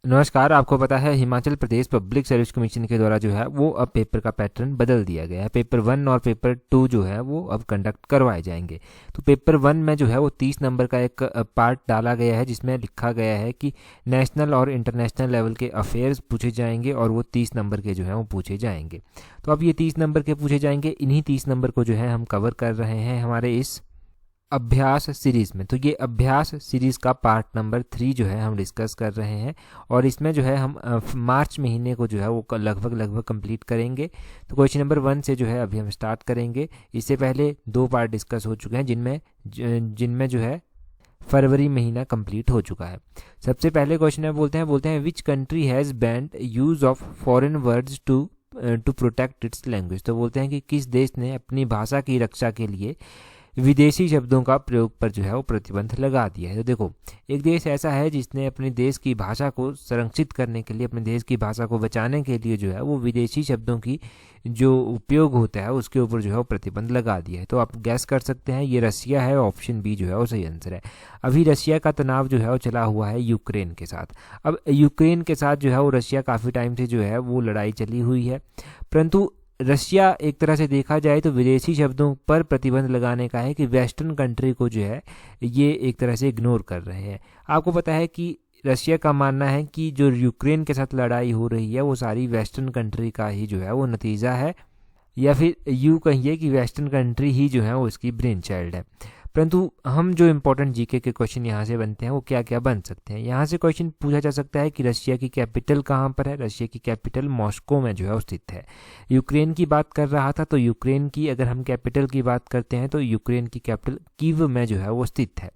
नमस्कार। आपको पता है Himachal Pradesh public service commission के द्वारा जो है वो अब पेपर का पैटर्न बदल दिया गया है। पेपर 1 और पेपर 2 जो है वो अब कंडक्ट करवाए जाएंगे। तो पेपर 1 में जो है वो 30 नंबर का एक पार्ट डाला गया है जिसमें लिखा गया है कि नेशनल और इंटरनेशनल लेवल के अफेयर्स पूछे जाएंगे और वो 30 नंबर के जो है वो पूछे जाएंगे। तो अब ये 30 नंबर के पूछे जाएंगे, इन्हीं 30 नंबर को जो है हम कवर कर रहे हैं हमारे इस अभ्यास सीरीज में। तो ये अभ्यास सीरीज का पार्ट नंबर 3 जो है हम डिस्कस कर रहे हैं और इसमें जो है हम मार्च महीने को जो है वो लगभग कंप्लीट करेंगे। तो क्वेश्चन नंबर 1 से जो है अभी हम स्टार्ट करेंगे। इससे पहले 2 पार्ट डिस्कस हो चुके हैं जिनमें जो है फरवरी महीना कंप्लीट हो चुका है। सबसे पहले क्वेश्चन में बोलते हैं which country has banned use of foreign words to protect its language. तो बोलते हैं कि किस देश ने अपनी भाषा की रक्षा के लिए विदेशी शब्दों का प्रयोग पर जो है वो प्रतिबंध लगा दिया है। तो देखो, एक देश ऐसा है जिसने अपने देश की भाषा को संरक्षित करने के लिए, अपने देश की भाषा को बचाने के लिए जो है वो विदेशी शब्दों की जो उपयोग होता है उसके ऊपर जो है वो प्रतिबंध लगा दिया है। तो आप गैस कर सकते हैं ये रसिया है। ऑप्शन बी जो है वो सही आंसर है। अभी रसिया का तनाव जो है वो चला हुआ है यूक्रेन के साथ। अब यूक्रेन के साथ जो है वो रसिया काफ़ी टाइम से जो है वो लड़ाई चली हुई है, परंतु रशिया एक तरह से देखा जाए तो विदेशी शब्दों पर प्रतिबंध लगाने का है कि वेस्टर्न कंट्री को जो है ये एक तरह से इग्नोर कर रहे हैं। आपको पता है कि रशिया का मानना है कि जो यूक्रेन के साथ लड़ाई हो रही है वो सारी वेस्टर्न कंट्री का ही जो है वो नतीजा है, या फिर यूँ कहिए कि वेस्टर्न कंट्री ही जो है वो इसकी ब्रेन चाइल्ड है। परंतु हम जो इम्पोर्टेंट जीके के क्वेश्चन यहाँ से बनते हैं वो क्या क्या बन सकते हैं। यहाँ से क्वेश्चन पूछा जा सकता है कि रशिया की कैपिटल कहाँ पर है। रशिया की कैपिटल मॉस्को में जो है वो स्थित है। यूक्रेन की बात कर रहा था तो यूक्रेन की अगर हम कैपिटल की बात करते हैं तो यूक्रेन की कैपिटल कीव में जो है वो स्थित है।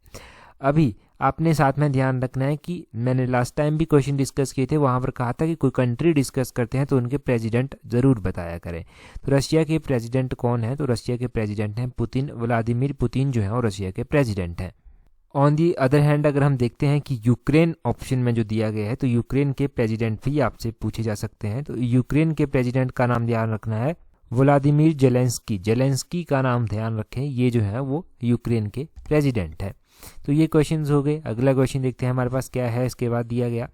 अभी आपने साथ में ध्यान रखना है कि मैंने लास्ट टाइम भी क्वेश्चन डिस्कस किए थे, वहाँ पर कहा था कि कोई कंट्री डिस्कस करते हैं तो उनके प्रेसिडेंट ज़रूर बताया करें। तो रशिया के प्रेसिडेंट कौन है? तो रशिया के प्रेसिडेंट हैं पुतिन, व्लादिमीर पुतिन जो है वो रशिया के प्रेसिडेंट हैं। ऑन दी अदर हैंड अगर हम देखते हैं कि यूक्रेन ऑप्शन में जो दिया गया है तो यूक्रेन के प्रेसिडेंट भी आपसे पूछे जा सकते हैं। तो यूक्रेन के प्रेसिडेंट का नाम ध्यान रखना है व्लादिमीर जेलेंस्की। जेलेंस्की का नाम ध्यान रखें, ये जो है वो यूक्रेन के प्रेसिडेंट है। तो ये क्वेश्चंस हो गए। अगला क्वेश्चन देखते हैं हमारे पास क्या है इसके बाद दिया गया।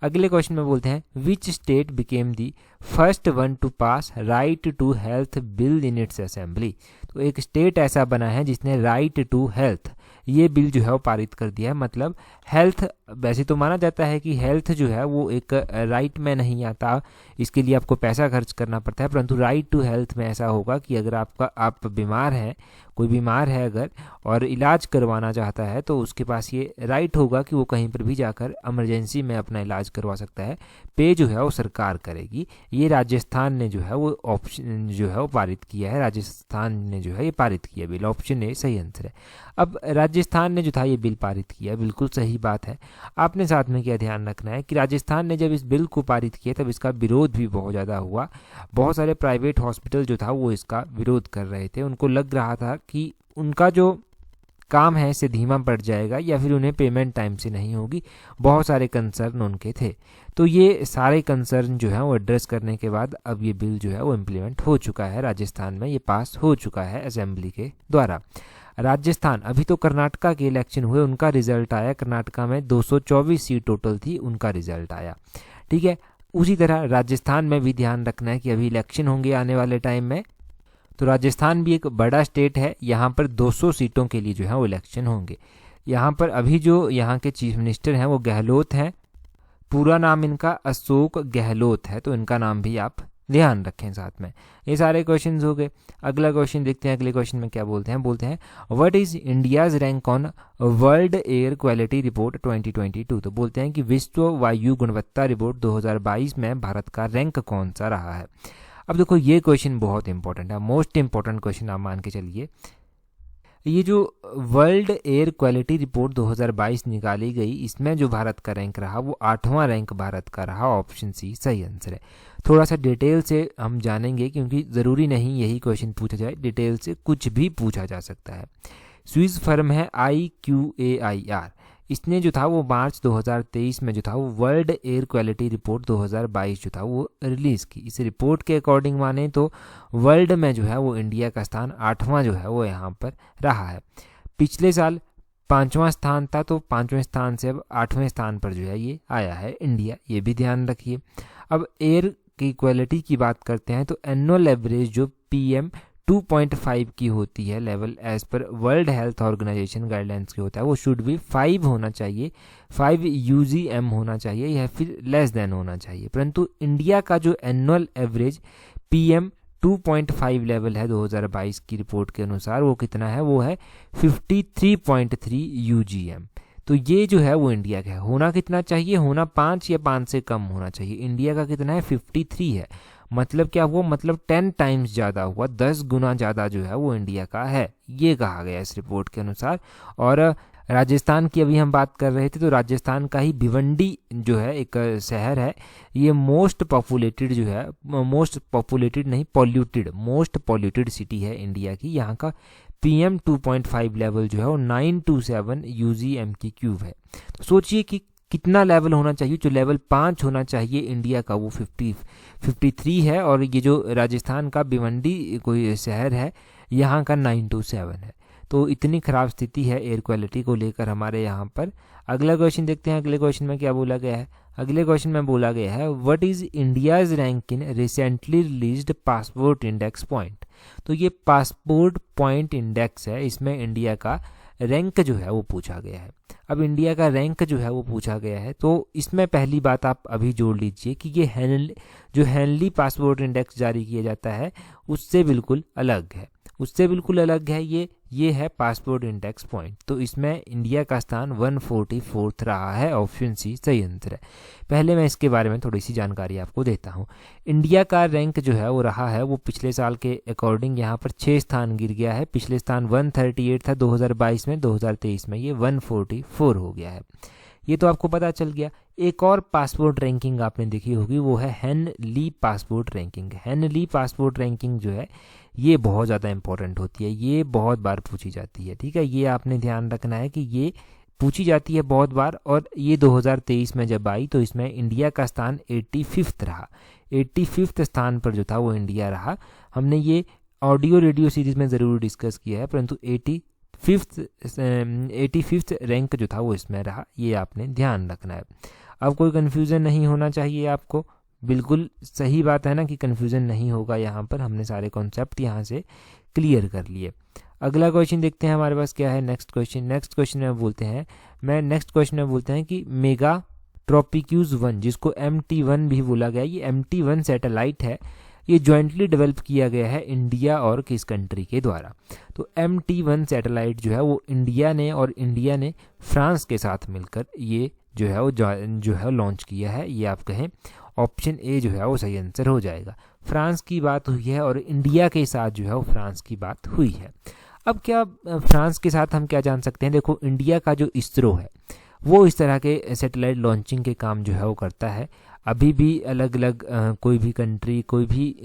अगले क्वेश्चन में बोलते हैं which state became the first one to pass right to health bill in its assembly. तो एक स्टेट ऐसा बना है जिसने राइट टू हेल्थ ये बिल जो है वो पारित कर दिया है। मतलब हेल्थ, वैसे तो माना जाता है कि हेल्थ जो है वो एक राइट में नहीं आता, इसके लिए आपको पैसा खर्च करना पड़ता है, परंतु राइट टू हेल्थ में ऐसा होगा कि अगर आप बीमार हैं, कोई बीमार है अगर और इलाज करवाना चाहता है तो उसके पास ये राइट होगा कि वो कहीं पर भी जाकर इमरजेंसी में अपना इलाज करवा सकता है। पे जो है वो सरकार करेगी। ये राजस्थान ने जो है वो ऑप्शन जो है वो पारित किया है। राजस्थान ने जो है ये पारित किया बिल। ऑप्शन ए सही आंसर है। अब राजस्थान ने जो था ये बिल पारित किया, बिल्कुल सही बात है। आपने साथ में क्या ध्यान रखना है कि राजस्थान ने जब इस बिल को पारित किया तब इसका विरोध भी बहुत ज़्यादा हुआ। बहुत सारे प्राइवेट हॉस्पिटल जो था वो इसका विरोध कर रहे थे। उनको लग रहा था कि उनका जो काम है इससे धीमा पड़ जाएगा या फिर उन्हें पेमेंट टाइम से नहीं होगी। बहुत सारे कंसर्न उनके थे। तो ये सारे कंसर्न जो है वो एड्रेस करने के बाद अब ये बिल जो है वो इम्प्लीमेंट हो चुका है। राजस्थान में ये पास हो चुका है असेंबली के द्वारा। राजस्थान, अभी तो कर्नाटका के इलेक्शन हुए, उनका रिजल्ट आया। कर्नाटका में 224 सीट टोटल थी, उनका रिजल्ट आया। ठीक है, उसी तरह राजस्थान में भी ध्यान रखना है कि अभी इलेक्शन होंगे आने वाले टाइम में। तो राजस्थान भी एक बड़ा स्टेट है, यहाँ पर 200 सीटों के लिए जो है वो इलेक्शन होंगे। यहाँ पर अभी जो यहाँ के चीफ मिनिस्टर हैं वो गहलोत हैं। पूरा नाम इनका अशोक गहलोत है, तो इनका नाम भी आप ध्यान रखें साथ में। ये सारे क्वेश्चंस हो गए। अगला क्वेश्चन देखते हैं। अगले क्वेश्चन में क्या बोलते हैं what is India's rank on world air quality report 2022। तो बोलते हैं कि विश्व वायु गुणवत्ता रिपोर्ट 2022 में भारत का रैंक कौन सा रहा है। अब देखो, ये क्वेश्चन बहुत इंपॉर्टेंट है, मोस्ट इंपॉर्टेंट क्वेश्चन आप मान के चलिए। ये जो वर्ल्ड एयर क्वालिटी रिपोर्ट 2022 निकाली गई, इसमें जो भारत का रैंक रहा वो 8वां रैंक भारत का रहा। ऑप्शन सी सही आंसर है। थोड़ा सा डिटेल से हम जानेंगे क्योंकि ज़रूरी नहीं यही क्वेश्चन पूछा जाए, डिटेल से कुछ भी पूछा जा सकता है। स्विस फर्म है IQAIR, इसने जो था वो मार्च 2023 में जो था वो वर्ल्ड एयर क्वालिटी रिपोर्ट 2022 जो था वो रिलीज़ की। इस रिपोर्ट के अकॉर्डिंग माने तो वर्ल्ड में जो है वो इंडिया का स्थान 8वां जो है वो यहाँ पर रहा है। पिछले साल 5वां स्थान था, तो 5वें स्थान से अब 8वें स्थान पर जो है ये आया है इंडिया, ये भी ध्यान रखिए। अब एयर की क्वालिटी की बात करते हैं, तो एनुअल एवरेज जो PM 2.5 की होती है level as per world health organization guidelines की होता है, वो शुड भी 5 होना चाहिए, 5 UGM होना चाहिए या फिर लेस देन होना चाहिए। परंतु इंडिया का जो एनुअल एवरेज PM 2.5 लेवल है 2022 की रिपोर्ट के अनुसार, वो कितना है, वो है 53.3 UGM। तो ये जो है वो इंडिया का है। होना कितना चाहिए, होना 5 या 5 से कम होना चाहिए। इंडिया का कितना है, 53 है। मतलब क्या हुआ, मतलब 10 टाइम्स ज़्यादा हुआ, 10 गुना ज़्यादा जो है वो इंडिया का है, ये कहा गया इस रिपोर्ट के अनुसार। और राजस्थान की अभी हम बात कर रहे थे, तो राजस्थान का ही भिवंडी जो है एक शहर है, ये मोस्ट पॉपुलेटेड जो है, मोस्ट पॉपुलेटेड नहीं, पॉल्यूटेड, मोस्ट पॉल्यूटेड सिटी है इंडिया की। यहाँ का PM 2.5 लेवल जो है वो 927 UGM की क्यूब है। तो सोचिए कि कितना लेवल होना चाहिए, जो लेवल 5 होना चाहिए इंडिया का वो 53 है, और ये जो राजस्थान का भिवंडी कोई शहर है यहाँ का 927 है। तो इतनी ख़राब स्थिति है एयर क्वालिटी को लेकर हमारे यहाँ पर। अगला क्वेश्चन देखते हैं, अगले क्वेश्चन में क्या बोला गया है। अगले क्वेश्चन में बोला गया है, what is India's rank in recently released passport index point. तो ये पासपोर्ट पॉइंट इंडेक्स है, इसमें इंडिया का रैंक जो है वो पूछा गया है। अब इंडिया का रैंक जो है वो पूछा गया है, तो इसमें पहली बात आप अभी जोड़ लीजिए कि ये जो हेनली पासपोर्ट इंडेक्स जारी किया जाता है उससे बिल्कुल अलग है, उससे बिल्कुल अलग है। ये है पासपोर्ट इंडेक्स पॉइंट। तो इसमें इंडिया का स्थान 144 रहा है, ऑप्शन सी सही आंसर है। पहले मैं इसके बारे में थोड़ी सी जानकारी आपको देता हूँ। इंडिया का रैंक जो है वो रहा है, वो पिछले साल के अकॉर्डिंग यहाँ पर 6 स्थान गिर गया है। पिछले स्थान 138 था 2022 में, 2023 में ये 144 हो गया है। ये तो आपको पता चल गया। एक और पासपोर्ट रैंकिंग आपने देखी होगी, वो है Henley passport ranking. Henley passport ranking जो है ये बहुत ज़्यादा इंपॉर्टेंट होती है, ये बहुत बार पूछी जाती है, ठीक है। ये आपने ध्यान रखना है कि ये पूछी जाती है बहुत बार, और ये 2023 में जब आई तो इसमें इंडिया का स्थान 85 रहा। 85 स्थान पर जो था वो इंडिया रहा। हमने ये ऑडियो रेडियो सीरीज में ज़रूर डिस्कस किया है, परंतु 85th रैंक जो था वो इसमें रहा, ये आपने ध्यान रखना है। अब कोई कन्फ्यूज़न नहीं होना चाहिए आपको, बिल्कुल सही बात है ना कि कन्फ्यूज़न नहीं होगा। यहाँ पर हमने सारे कॉन्सेप्ट यहाँ से क्लियर कर लिए। अगला क्वेश्चन देखते हैं हमारे पास क्या है। नेक्स्ट क्वेश्चन में बोलते हैं कि मेगा ट्रॉपिक्यूज 1, जिसको MT1 भी बोला गया, ये MT1 सैटेलाइट है, ये जॉइंटली डेवलप किया गया है इंडिया और किस कंट्री के द्वारा। तो MT1 सैटेलाइट जो है वो इंडिया ने फ्रांस के साथ मिलकर ये जो है वो लॉन्च किया है। ये आप कहें ऑप्शन ए जो है वो सही आंसर हो जाएगा। फ्रांस की बात हुई है और इंडिया के साथ जो है वो फ्रांस की बात हुई है। अब क्या फ्रांस के साथ हम क्या जान सकते हैं, देखो इंडिया का जो इसरो है वो इस तरह के सैटेलाइट लॉन्चिंग के काम जो है वो करता है। अभी भी अलग अलग कोई भी कंट्री, कोई भी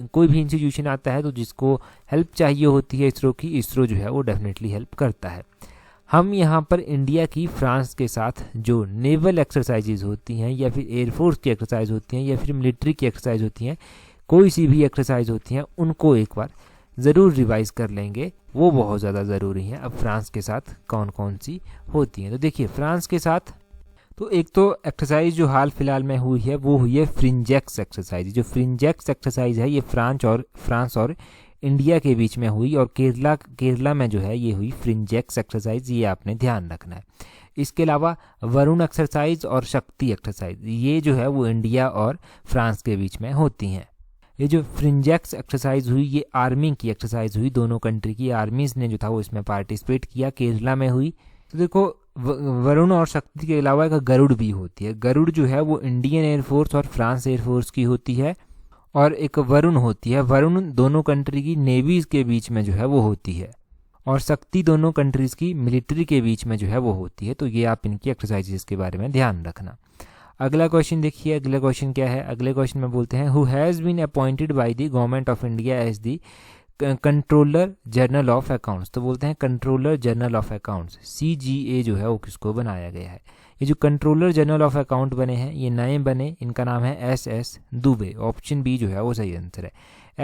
इंस्टीट्यूशन आता है तो जिसको हेल्प चाहिए होती है इसरो जो है वो डेफिनेटली हेल्प करता है। हम यहाँ पर इंडिया की फ्रांस के साथ जो नेवल एक्सरसाइजेज होती हैं या फिर एयरफोर्स की एक्सरसाइज होती हैं या फिर मिलिट्री की एक्सरसाइज होती हैं, कोई सी भी एक्सरसाइज होती हैं, उनको एक बार ज़रूर रिवाइज कर लेंगे, वो बहुत ज़्यादा ज़रूरी हैं। अब फ्रांस के साथ कौन कौन सी होती हैं, तो देखिए फ्रांस के साथ तो एक तो एक्सरसाइज जो हाल फिलहाल में हुई है वो हुई है फ्रिंजेक्स एक्सरसाइज। जो फ्रिंजेक्स एक्सरसाइज है ये फ्रांस और इंडिया के बीच में हुई, और केरला में जो है ये हुई फ्रिंजेक्स एक्सरसाइज, ये आपने ध्यान रखना है। इसके अलावा वरुण एक्सरसाइज और शक्ति एक्सरसाइज, ये जो है वो इंडिया और फ्रांस के बीच में होती हैं। ये जो फ्रिंजेक्स एक्सरसाइज हुई ये आर्मी की एक्सरसाइज हुई, दोनों कंट्री की आर्मीज ने जो था वो इसमें पार्टिसिपेट किया, केरला में हुई। तो देखो वरुण और शक्ति के अलावा एक गरुड़ भी होती है। गरुड़ जो है वो इंडियन एयरफोर्स और फ्रांस एयरफोर्स की होती है, और एक वरुण होती है, वरुण दोनों कंट्री की नेवीज के बीच में जो है वो होती है, और शक्ति दोनों कंट्रीज की मिलिट्री के बीच में जो है वो होती है। तो ये आप इनकी एक्सरसाइजेस के बारे में ध्यान रखना। अगला क्वेश्चन देखिए, अगला क्वेश्चन क्या है। अगले क्वेश्चन में बोलते हैं, who has been appointed by the government of India as the controller general of accounts. तो बोलते हैं controller general of accounts, CGA जो है वो किसको बनाया गया है। ये जो कंट्रोलर जनरल ऑफ अकाउंट बने हैं ये नए बने, इनका नाम है SS दुबे। ऑप्शन बी जो है वो सही आंसर है।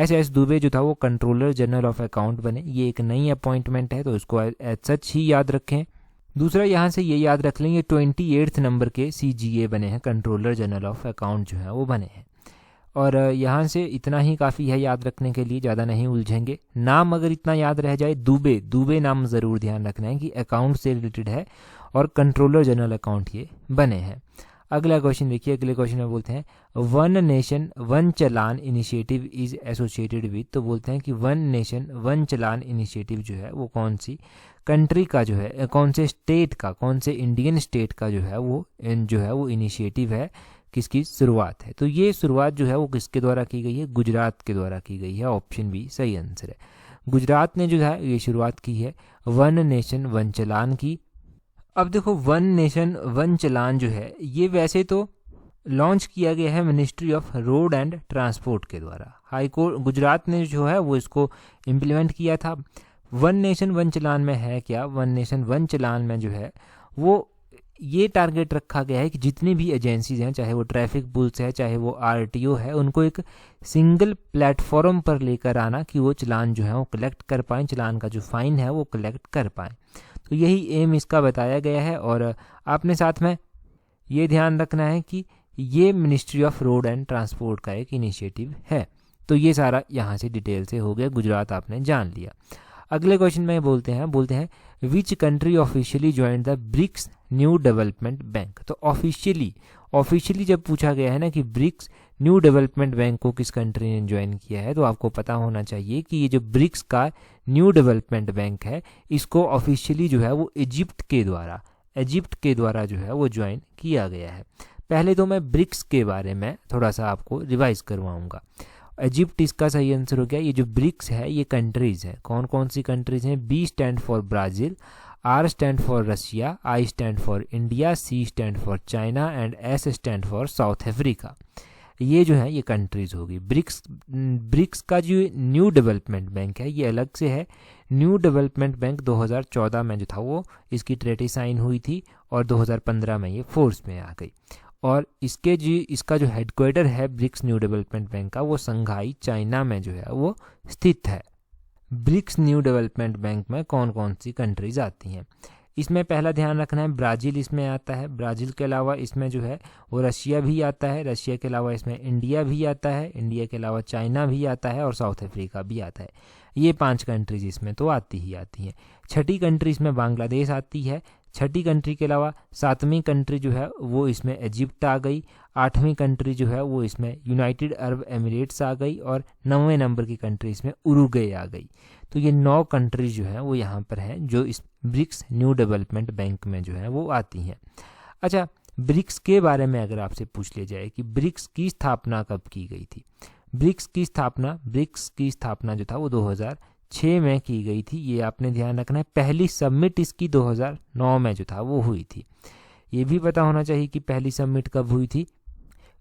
SS दुबे जो था वो कंट्रोलर जनरल ऑफ अकाउंट बने, ये एक नई अपॉइंटमेंट है, तो इसको एज सच ही याद रखें। दूसरा यहाँ से ये याद रख लेंगे 28 नंबर के CGA बने हैं, कंट्रोलर जनरल ऑफ अकाउंट जो है वो बने हैं। और यहाँ से इतना ही काफ़ी है याद रखने के लिए, ज़्यादा नहीं उलझेंगे। नाम अगर इतना याद रह जाए, दुबे नाम ज़रूर ध्यान रखना है कि अकाउंट से रिलेटेड है और कंट्रोलर जनरल अकाउंट ये बने हैं। अगला क्वेश्चन देखिए, अगले क्वेश्चन में बोलते हैं one nation one challan initiative is associated with. तो बोलते हैं कि वन नेशन वन चलान इनिशिएटिव जो है वो कौन सी कंट्री का जो है, कौन से स्टेट का, कौन से इंडियन स्टेट का जो है वो इनिशिएटिव है, किसकी शुरुआत है। तो ये शुरुआत जो है वो किसके द्वारा की गई है, गुजरात के द्वारा की गई है। ऑप्शन बी सही आंसर है। गुजरात ने जो है ये शुरुआत की है वन नेशन वन चलान की। अब देखो वन नेशन वन चलान जो है ये वैसे तो लॉन्च किया गया है ministry of road and transport के द्वारा। हाई कोर्ट गुजरात ने जो है वो इसको इम्प्लीमेंट किया था। वन नेशन वन चलान में है क्या, वन नेशन वन चलान में जो है वो ये टारगेट रखा गया है कि जितनी भी एजेंसीज हैं, चाहे वो ट्रैफिक पुलिस है, चाहे वो RTO है, उनको एक सिंगल प्लेटफॉर्म पर लेकर आना कि वो चलान जो है वो कलेक्ट कर पाएँ, चलान का जो फाइन है वो कलेक्ट कर पाएँ। तो यही एम इसका बताया गया है। और आपने साथ में ये ध्यान रखना है कि ये ministry of road and transport का एक इनिशिएटिव है। तो ये सारा यहाँ से डिटेल से हो गया, गुजरात आपने जान लिया। अगले क्वेश्चन में बोलते हैं which country officially join the BRICS new development bank. तो ऑफिशियली जब पूछा गया है ना कि ब्रिक्स न्यू डेवलपमेंट बैंक को किस कंट्री ने ज्वाइन किया है, तो आपको पता होना चाहिए कि ये जो ब्रिक्स का न्यू डेवलपमेंट बैंक है इसको ऑफिशियली जो है वो इजिप्ट के द्वारा जो है वो ज्वाइन किया गया है। पहले तो मैं ब्रिक्स के बारे में थोड़ा सा आपको रिवाइज करवाऊंगा। इजिप्ट इसका सही आंसर हो गया। ये जो ब्रिक्स है ये कंट्रीज है, कौन कौन सी कंट्रीज हैं। B stand for Brazil, R stand for Russia, I stand for India, C stand for China and S stand for south Africa. ये जो है ये कंट्रीज होगी। ब्रिक्स का जो न्यू डेवलपमेंट बैंक है ये अलग से है। न्यू डेवलपमेंट बैंक 2014 में जो था वो इसकी ट्रेटी साइन हुई थी और 2015 में ये फोर्स में आ गई। और इसका जो हेडक्वार्टर है ब्रिक्स न्यू डेवलपमेंट बैंक का वो संघाई चाइना में जो है वो स्थित है। ब्रिक्स न्यू डेवलपमेंट बैंक में कौन कौन सी कंट्रीज आती हैं, इसमें पहला ध्यान रखना है ब्राज़ील इसमें आता है। ब्राज़ील के अलावा इसमें जो है वो रशिया भी आता है। रशिया के अलावा इसमें इंडिया भी आता है। इंडिया के अलावा चाइना भी आता है और साउथ अफ्रीका भी आता है। ये 5 कंट्रीज इसमें तो आती ही आती हैं। छठी कंट्री इसमें बांग्लादेश आती है। छठी कंट्री के अलावा 7वीं कंट्री जो है वो इसमें इजिप्ट आ गई। 8वीं कंट्री जो है वो इसमें यूनाइटेड अरब एमिरेट्स आ गई और 9वें नंबर की कंट्री इसमें उरुग्वे आ गई। तो ये 9 कंट्रीज जो है वो यहाँ पर हैं जो इस ब्रिक्स न्यू डेवलपमेंट बैंक में जो है वो आती हैं। अच्छा, ब्रिक्स के बारे में अगर आपसे पूछ लिया जाए कि ब्रिक्स की स्थापना कब की गई थी। ब्रिक्स की स्थापना जो था वो 2006 में की गई थी। ये आपने ध्यान रखना है। पहली सबमिट इसकी 2009 में जो था वो हुई थी। ये भी पता होना चाहिए कि पहली सबमिट कब हुई थी।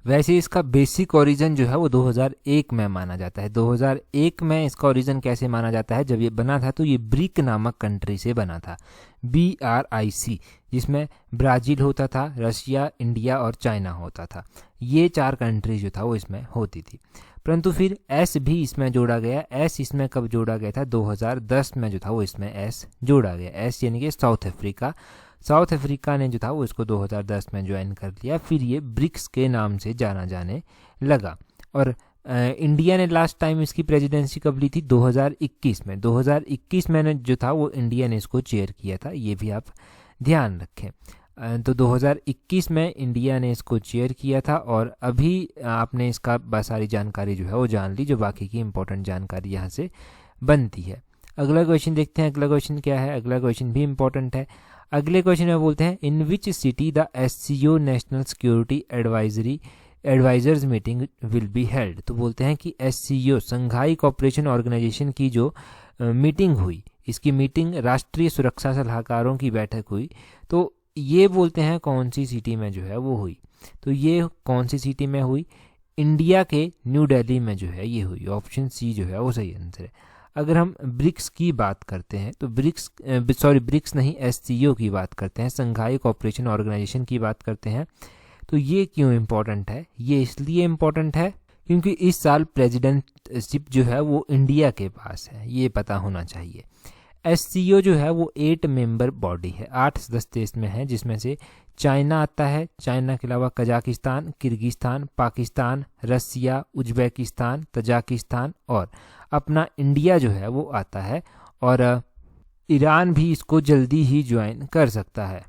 वैसे इसका बेसिक ओरिजिन जो है वो 2001 में माना जाता है। 2001 में इसका ओरिजिन कैसे माना जाता है, जब ये बना था तो ये ब्रिक नामक कंट्री से बना था, BRIC, जिसमें ब्राज़ील होता था, रशिया, इंडिया और चाइना होता था। ये 4 कंट्री जो था वो इसमें होती थी। परंतु फिर S भी इसमें जोड़ा गया। S इसमें कब जोड़ा गया था, 2010 में जो था वो इसमें S जोड़ा गया। S यानी कि साउथ अफ्रीका ने जो था वो इसको 2010 में ज्वाइन कर लिया। फिर ये ब्रिक्स के नाम से जाना जाने लगा। और इंडिया ने लास्ट टाइम इसकी प्रेसिडेंसी कब ली थी, 2021 में। 2021 में जो था वो इंडिया ने इसको चेयर किया था, ये भी आप ध्यान रखें। तो 2021 में इंडिया ने इसको चेयर किया था और अभी आपने इसका बहुत सारी जानकारी जो है वो जान ली, जो बाकी की इंपॉर्टेंट जानकारी यहाँ से बनती है। अगला क्वेश्चन देखते हैं। अगला क्वेश्चन क्या है, अगला क्वेश्चन भी इंपॉर्टेंट है। अगले क्वेश्चन में बोलते हैं in which city the SCO national security advisers meeting will be held. तो बोलते हैं कि SCO संघाई कोऑपरेशन ऑर्गेनाइजेशन की जो मीटिंग हुई, इसकी मीटिंग राष्ट्रीय सुरक्षा सलाहकारों की बैठक हुई। तो ये बोलते हैं कौन सी सिटी में जो है वो हुई। तो ये कौन सी सिटी में हुई, इंडिया के न्यू दिल्ली में जो है ये हुई। ऑप्शन C जो है वो सही आंसर है। अगर हम ब्रिक्स की बात करते हैं तो ब्रिक्स नहीं, SCO की बात करते हैं, संघाई कोऑपरेशन ऑर्गेनाइजेशन की बात करते हैं। तो ये क्यों इम्पोर्टेंट है, ये इसलिए इम्पोर्टेंट है क्योंकि इस साल प्रेसिडेंटशिप जो है वो इंडिया के पास है, ये पता होना चाहिए। SCO जो है वो 8 मेंबर बॉडी है, 8 सदस्य इसमें है, जिसमें से चाइना आता है, चाइना के अलावा कजाकिस्तान, किर्गिस्तान, पाकिस्तान, रसिया, उज्बेकिस्तान, तजाकिस्तान और अपना इंडिया जो है वो आता है। और ईरान भी इसको जल्दी ही ज्वाइन कर सकता है,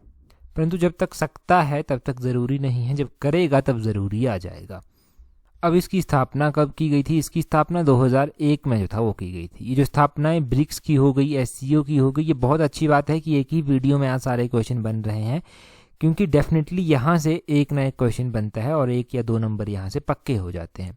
परंतु जब तक सकता है तब तक ज़रूरी नहीं है, जब करेगा तब ज़रूरी आ जाएगा। अब इसकी स्थापना कब की गई थी? इसकी स्थापना 2001 में जो था वो की गई थी। ये जो स्थापनाएं ब्रिक्स की हो गई, SCO की हो गई, ये बहुत अच्छी बात है कि एक ही वीडियो में आज सारे क्वेश्चन बन रहे हैं, क्योंकि डेफिनेटली यहाँ से एक ना एक क्वेश्चन बनता है और 1 या 2 नंबर यहाँ से पक्के हो जाते हैं।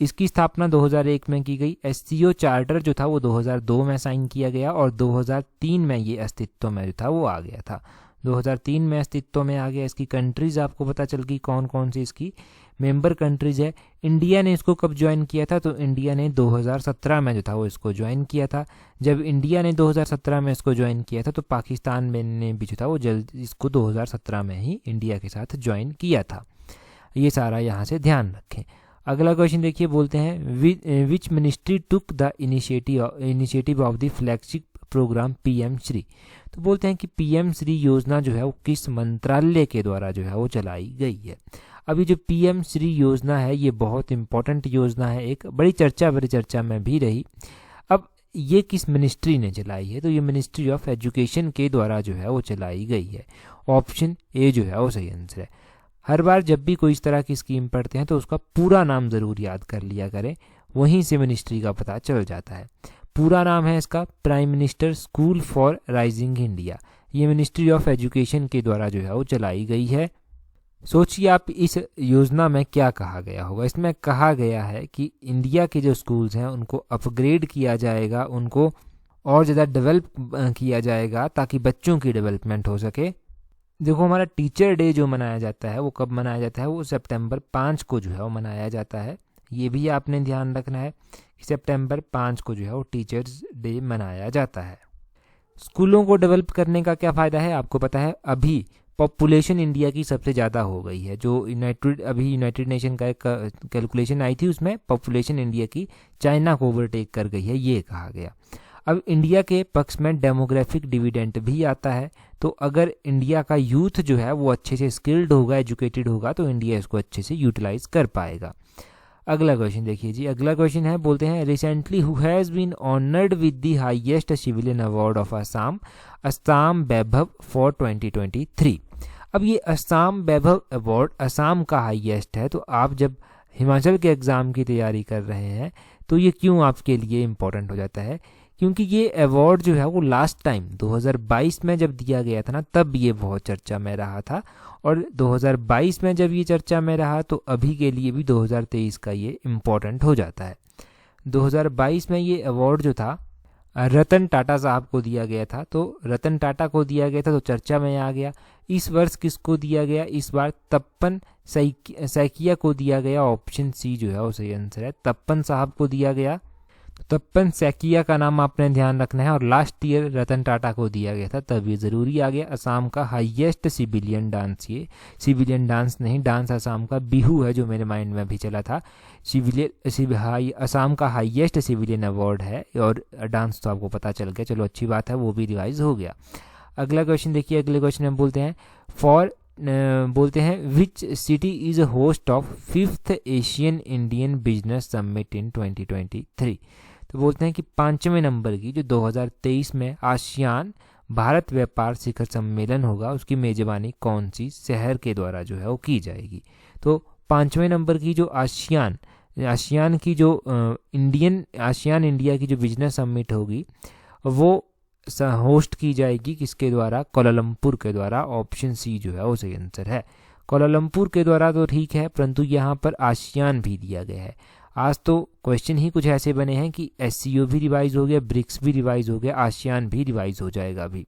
इसकी स्थापना 2001 में की गई। SCO चार्टर जो था वो 2002 में साइन किया गया और 2003 में ये अस्तित्व में जो था वो आ गया था। 2003 में अस्तित्व में आ गया। इसकी कंट्रीज आपको पता चल गई कौन कौन सी इसकी मेंबर कंट्रीज है। इंडिया ने इसको कब ज्वाइन किया था? तो इंडिया ने 2017 में जो था वो इसको ज्वाइन किया था। जब इंडिया ने 2017 में इसको ज्वाइन किया था तो पाकिस्तान ने भी जो था वो जल्द इसको 2017 में ही इंडिया के साथ ज्वाइन किया था। ये सारा यहाँ से ध्यान रखें। अगला क्वेश्चन देखिए, बोलते हैं which ministry took the initiative of the flagship programme PM Shri. तो बोलते हैं कि PM श्री योजना जो है वो किस मंत्रालय के द्वारा जो है वो चलाई गई है। अभी जो PM श्री योजना है ये बहुत इंपॉर्टेंट योजना है, एक बड़ी चर्चा में भी रही। अब ये किस मिनिस्ट्री ने चलाई है? तो ये मिनिस्ट्री ऑफ एजुकेशन के द्वारा जो है वो चलाई गई है। ऑप्शन ए जो है वो सही आंसर है। हर बार जब भी कोई इस तरह की स्कीम पढ़ते हैं तो उसका पूरा नाम ज़रूर याद कर लिया करें, वहीं से मिनिस्ट्री का पता चल जाता है। पूरा नाम है इसका prime minister school for rising India. ये मिनिस्ट्री ऑफ एजुकेशन के द्वारा जो है वो चलाई गई है। सोचिए आप इस योजना में क्या कहा गया होगा। इसमें कहा गया है कि इंडिया के जो स्कूल्स हैं उनको अपग्रेड किया जाएगा, उनको और ज़्यादा डेवलप किया जाएगा ताकि बच्चों की डेवलपमेंट हो सके। देखो हमारा टीचर डे जो मनाया जाता है वो कब मनाया जाता है? वो सितंबर 5 को जो है वो मनाया जाता है। ये भी आपने ध्यान रखना है कि सितंबर 5 को जो है वो टीचर्स डे मनाया जाता है। स्कूलों को डेवलप करने का क्या फ़ायदा है? आपको पता है अभी पॉपुलेशन इंडिया की सबसे ज़्यादा हो गई है। जो यूनाइटेड नेशन का एक कैलकुलेशन आई थी उसमें पॉपुलेशन इंडिया की चाइना को ओवरटेक कर गई है, ये कहा गया। अब इंडिया के पक्ष में डेमोग्राफिक डिविडेंड भी आता है। तो अगर इंडिया का यूथ जो है वो अच्छे से स्किल्ड होगा, एजुकेटेड होगा, तो इंडिया इसको अच्छे से यूटिलाइज कर पाएगा। अगला क्वेश्चन देखिए जी। अगला क्वेश्चन है, बोलते हैं recently who has been honoured with the highest civilian award of Assam, Assam Baibhav for 2023। अब ये असम वैभव अवार्ड असम का हाईएस्ट है, तो आप जब हिमाचल के एग्ज़ाम की तैयारी कर रहे हैं तो ये क्यों आपके लिए इम्पोर्टेंट हो जाता है? क्योंकि ये अवार्ड जो है वो लास्ट टाइम 2022 में जब दिया गया था ना, तब ये बहुत चर्चा में रहा था, और 2022 में जब ये चर्चा में रहा तो अभी के लिए भी 2023 का ये इम्पोर्टेंट हो जाता है। 2022 में ये अवार्ड जो था रतन टाटा साहब को दिया गया था, तो रतन टाटा को दिया गया था तो चर्चा में आ गया। इस वर्ष किसको दिया गया? इस बार तप्पन सैकिया को दिया गया। ऑप्शन सी जो है वो सही आंसर है, तप्पन साहब को दिया गया। तप्पन सैकिया का नाम आपने ध्यान रखना है, और लास्ट ईयर रतन टाटा को दिया गया था, तब ये ज़रूरी आ गया। असम का हाईएस्ट सिविलियन डांस, ये सिविलियन डांस नहीं, डांस असम का बिहू है जो मेरे माइंड में भी चला था। असम का हाईएस्ट सिविलियन अवार्ड है, और डांस तो आपको पता चल गया, चलो अच्छी बात है, वो भी रिवाइज हो गया। अगला क्वेश्चन देखिए। अगले क्वेश्चन में बोलते हैं which city is host of 5th Asian Indian business summit in 2023। तो बोलते हैं कि 5वें नंबर की जो 2023 में आसियान भारत व्यापार शिखर सम्मेलन होगा, उसकी मेजबानी कौन सी शहर के द्वारा जो है वो की जाएगी? तो 5वें नंबर की जो आसियान की जो आसियान इंडिया की जो बिजनेस समिट होगी वो होस्ट की जाएगी किसके द्वारा? कोलालमपुर के द्वारा। ऑप्शन सी जो है वो सही आंसर है। कोलालमपुर के द्वारा तो ठीक है, परंतु यहाँ पर आसियान भी दिया गया है। आज तो क्वेश्चन ही कुछ ऐसे बने हैं कि SCO भी रिवाइज हो गया, ब्रिक्स भी रिवाइज हो गया, आसियान भी रिवाइज हो जाएगा अभी।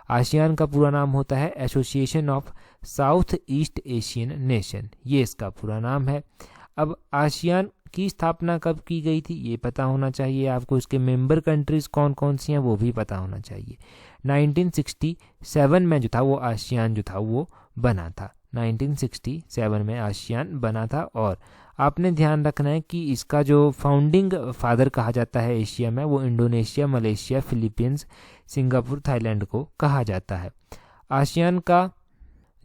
आसियान का पूरा नाम होता है association of south east Asian nation, ये इसका पूरा नाम है। अब आसियान की स्थापना कब की गई थी ये पता होना चाहिए आपको। इसके मेंबर कंट्रीज कौन कौन सी हैं वो भी पता होना चाहिए। 1967 में जो था वो आसियान जो था वो बना था। 1967 में आसियान बना था। और आपने ध्यान रखना है कि इसका जो फाउंडिंग फादर कहा जाता है एशिया में, वो Indonesia, Malaysia, Philippines, Singapore, Thailand को कहा जाता है। आसियान का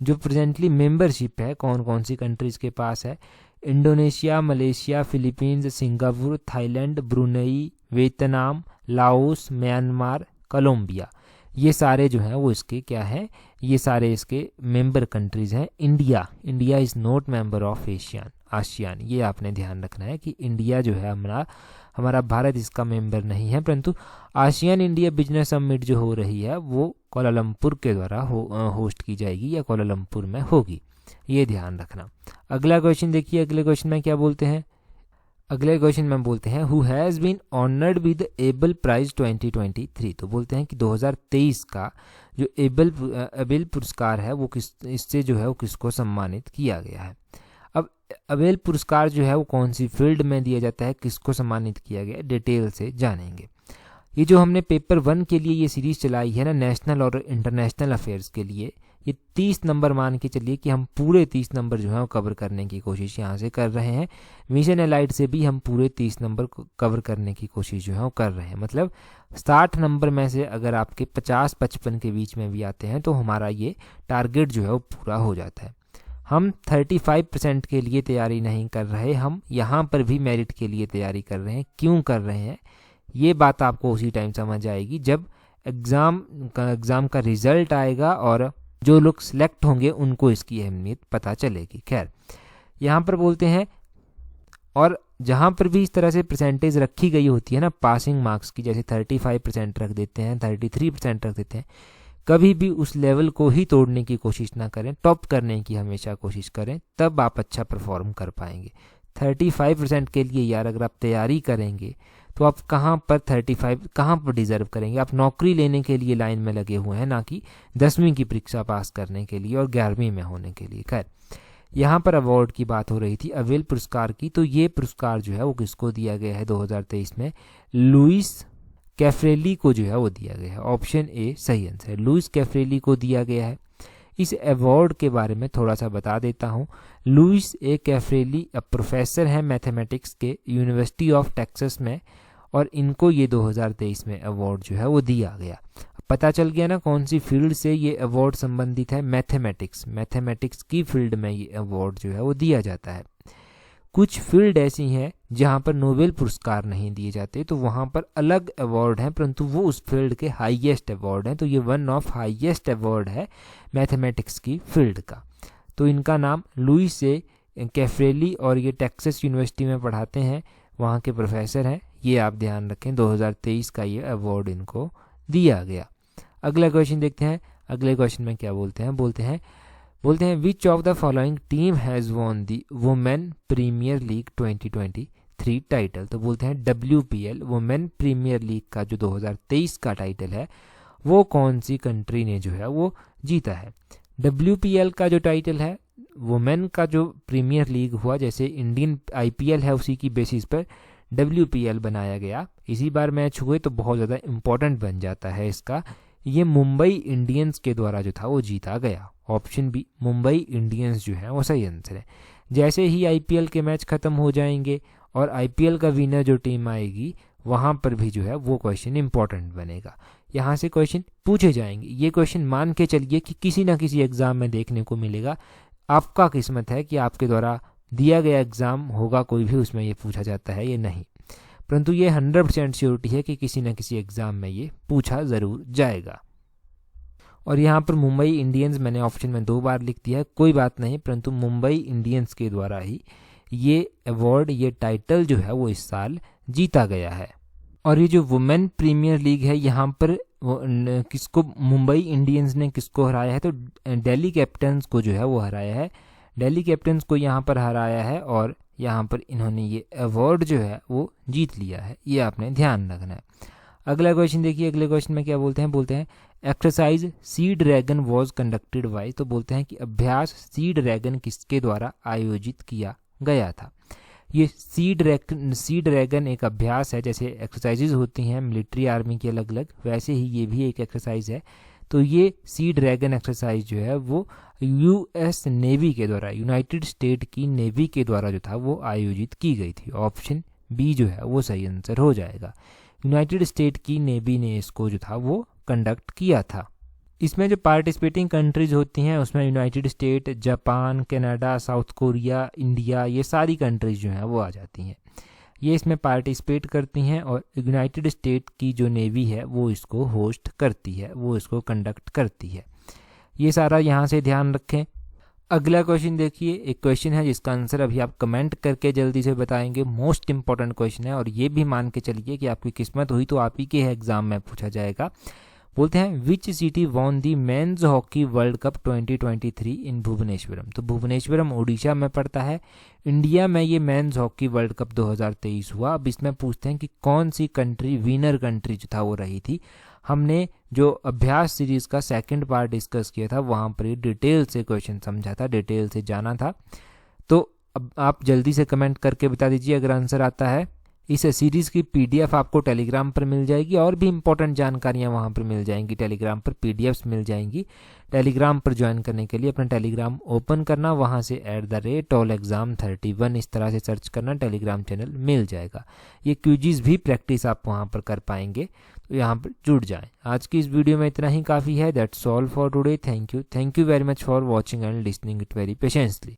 जो प्रेजेंटली मेंबरशिप है कौन कौन सी कंट्रीज़ के पास है, Indonesia, Malaysia, Philippines, Singapore, Thailand, Brunei, Vietnam, Laos, Myanmar, Colombia, ये सारे जो हैं वो इसके क्या हैं, ये सारे इसके मेंबर कंट्रीज़ हैं। India is not member of ASEAN, ये आपने ध्यान रखना है कि इंडिया जो है हमारा भारत इसका मेंबर नहीं है, परंतु आसियान इंडिया बिजनेस समिट जो हो रही है वो कोलालमपुर के द्वारा होस्ट की जाएगी या कोलालमपुर में होगी, ये ध्यान रखना। अगला क्वेश्चन देखिए, अगले क्वेश्चन में क्या बोलते हैं, अगले क्वेश्चन में बोलते हैं who has been honoured with Abel prize 2023। तो बोलते हैं कि 2023 का जो एबल पुरस्कार है वो इससे जो है वो किसको सम्मानित किया गया है। अब एबल पुरस्कार जो है वो कौन सी फील्ड में दिया जाता है, किसको सम्मानित किया गया, डिटेल से जानेंगे। ये जो हमने पेपर 1 के लिए ये सीरीज़ चलाई है ना, नेशनल और इंटरनेशनल अफेयर्स के लिए, ये 30 नंबर मान के चलिए कि हम पूरे 30 नंबर जो है वो कवर करने की कोशिश यहाँ से कर रहे हैं। मिशन एलाइट से भी हम पूरे 30 नंबर को कवर करने की कोशिश जो है वो कर रहे हैं। मतलब 60 नंबर में से अगर आपके 50-55 के बीच में भी आते हैं तो हमारा ये टारगेट जो है वो पूरा हो जाता है। हम 35% के लिए तैयारी नहीं कर रहे, हम यहाँ पर भी मेरिट के लिए तैयारी कर रहे हैं। क्यों कर रहे हैं ये बात आपको उसी टाइम समझ आएगी जब एग्ज़ाम का रिज़ल्ट आएगा और जो लोग सिलेक्ट होंगे उनको इसकी अहमियत पता चलेगी। खैर यहाँ पर बोलते हैं, और जहाँ पर भी इस तरह से परसेंटेज रखी गई होती है ना पासिंग मार्क्स की, जैसे 35% रख देते हैं, 33% रख देते हैं, कभी भी उस लेवल को ही तोड़ने की कोशिश ना करें, टॉप करने की हमेशा कोशिश करें, तब आप अच्छा परफॉर्म कर पाएंगे। 35% के लिए यार अगर आप तैयारी करेंगे तो आप कहाँ पर 35 कहाँ पर डिज़र्व करेंगे। आप नौकरी लेने के लिए लाइन में लगे हुए हैं, ना कि 10वीं की परीक्षा पास करने के लिए और 11वीं में होने के लिए। खैर यहाँ पर अवार्ड की बात हो रही थी, एबल पुरस्कार की, तो ये पुरस्कार जो है वो किसको दिया गया है 2023 में, लुइस कैफ्रेली को जो है वो दिया गया है। ऑप्शन ए सही आंसर है, लुइस कैफ्रेली को दिया गया है। इस अवार्ड के बारे में थोड़ा सा बता देता हूँ। लुइस ए कैफ्रेली प्रोफेसर हैं मैथमेटिक्स के यूनिवर्सिटी ऑफ टेक्सास में, और इनको ये 2023 में अवार्ड जो है वो दिया गया। पता चल गया ना कौन सी फील्ड से ये अवार्ड संबंधित है, मैथमेटिक्स की फील्ड में ये अवार्ड जो है वो दिया जाता है। कुछ फील्ड ऐसी हैं जहाँ पर नोबेल पुरस्कार नहीं दिए जाते, तो वहाँ पर अलग अवार्ड हैं, परंतु वो उस फील्ड के हाईएस्ट अवार्ड हैं। तो ये वन ऑफ हाईएस्ट अवार्ड है मैथमेटिक्स की फील्ड का। तो इनका नाम लुइस ए कैफ्रेली, और ये टेक्सास यूनिवर्सिटी में पढ़ाते हैं, वहाँ के प्रोफेसर हैं। ये आप ध्यान रखें, 2023 का ये अवार्ड इनको दिया गया। अगला क्वेश्चन देखते हैं। अगले क्वेश्चन में क्या बोलते हैं which of the following team has won the women premiere league 2023 title. तो बोलते हैं WPL वुमेन प्रीमियर लीग का जो 2023 का टाइटल है वो कौन सी कंट्री ने जो है वो जीता है। WPL का जो टाइटल है, वुमेन का जो प्रीमियर लीग हुआ, जैसे इंडियन IPL है उसी की बेसिस पर WPL बनाया गया। इसी बार मैच हुए तो बहुत ज़्यादा इम्पोर्टेंट बन जाता है इसका। ये मुंबई इंडियंस के द्वारा जो था वो जीता गया। ऑप्शन बी मुंबई इंडियंस जो है वो सही आंसर है। जैसे ही IPL के मैच ख़त्म हो जाएंगे और IPL का विनर जो टीम आएगी वहाँ पर भी जो है वो क्वेश्चन इंपॉर्टेंट बनेगा, यहाँ से क्वेश्चन पूछे जाएंगे। ये क्वेश्चन मान के चलिए कि किसी ना किसी एग्ज़ाम में देखने को मिलेगा। आपका किस्मत है कि आपके द्वारा दिया गया एग्ज़ाम होगा कोई भी, उसमें ये पूछा जाता है ये नहीं, परंतु ये 100% श्योरिटी है कि किसी न किसी एग्ज़ाम में ये पूछा ज़रूर जाएगा। और यहाँ पर मुंबई इंडियंस मैंने ऑप्शन में 2 बार लिख दिया है, कोई बात नहीं, परंतु मुंबई इंडियंस के द्वारा ही ये अवार्ड, ये टाइटल जो है वो इस साल जीता गया है। और ये जो वुमेन प्रीमियर लीग है यहाँ पर किसको, मुंबई इंडियंस ने किसको हराया है, तो दिल्ली कैपिटल्स को जो है वो हराया है। दिल्ली कैपिटल्स को यहाँ पर हराया है और यहाँ पर इन्होंने ये अवार्ड जो है वो जीत लिया है, ये आपने ध्यान रखना है। अगला क्वेश्चन देखिए, अगले क्वेश्चन में क्या बोलते हैं exercise Sea Dragon was conducted by. तो बोलते हैं कि अभ्यास सी ड्रैगन किसके द्वारा आयोजित किया गया था। ये सी ड्रैगन एक अभ्यास है, जैसे एक्सरसाइजेज होती हैं मिलिट्री आर्मी की अलग अलग, वैसे ही ये भी एक एक्सरसाइज है। तो ये सी ड्रैगन एक्सरसाइज जो है वो यूएस नेवी के द्वारा, यूनाइटेड स्टेट की नेवी के द्वारा जो था वो आयोजित की गई थी। ऑप्शन बी जो है वो सही आंसर हो जाएगा। यूनाइटेड स्टेट की नेवी ने इसको जो था वो कंडक्ट किया था। इसमें जो पार्टिसिपेटिंग कंट्रीज होती हैं उसमें United state, Japan, Canada, south Korea, India, ये सारी कंट्रीज जो हैं वो आ जाती हैं। ये इसमें पार्टिसिपेट करती हैं और यूनाइटेड स्टेट की जो नेवी है वो इसको होस्ट करती है, वो इसको कंडक्ट करती है। ये सारा यहाँ से ध्यान रखें। अगला क्वेश्चन देखिए, एक क्वेश्चन है जिसका आंसर अभी आप कमेंट करके जल्दी से बताएंगे। मोस्ट इंपॉर्टेंट क्वेश्चन है और ये भी मान के चलिए कि आपकी किस्मत हुई तो आप ही के एग्जाम में पूछा जाएगा। बोलते हैं which city won the men's hockey world cup 2023 इन भुवनेश्वरम। तो भुवनेश्वरम उड़ीसा में पड़ता है। इंडिया में ये मेंस हॉकी वर्ल्ड कप 2023 हुआ। अब इसमें पूछते हैं कि कौन सी कंट्री विनर कंट्री जो था वो रही थी। हमने जो अभ्यास सीरीज का सेकंड पार्ट डिस्कस किया था वहाँ पर ये डिटेल से क्वेश्चन समझा था, डिटेल से जाना था। तो अब आप जल्दी से कमेंट करके बता दीजिए अगर आंसर आता है। इस सीरीज़ की पीडीएफ आपको टेलीग्राम पर मिल जाएगी और भी इंपॉर्टेंट जानकारियाँ वहाँ पर मिल जाएंगी। टेलीग्राम पर पीडीएफ्स मिल जाएंगी। टेलीग्राम पर ज्वाइन करने के लिए अपना टेलीग्राम ओपन करना, वहाँ से @tolexam31 इस तरह से सर्च करना, टेलीग्राम चैनल मिल जाएगा। ये क्विज़ भी प्रैक्टिस आप वहाँ पर कर पाएंगे, तो यहाँ पर जुड़ जाएं। आज की इस वीडियो में इतना ही काफ़ी है। That's all for today. Thank you very much for watching and listening it very patiently.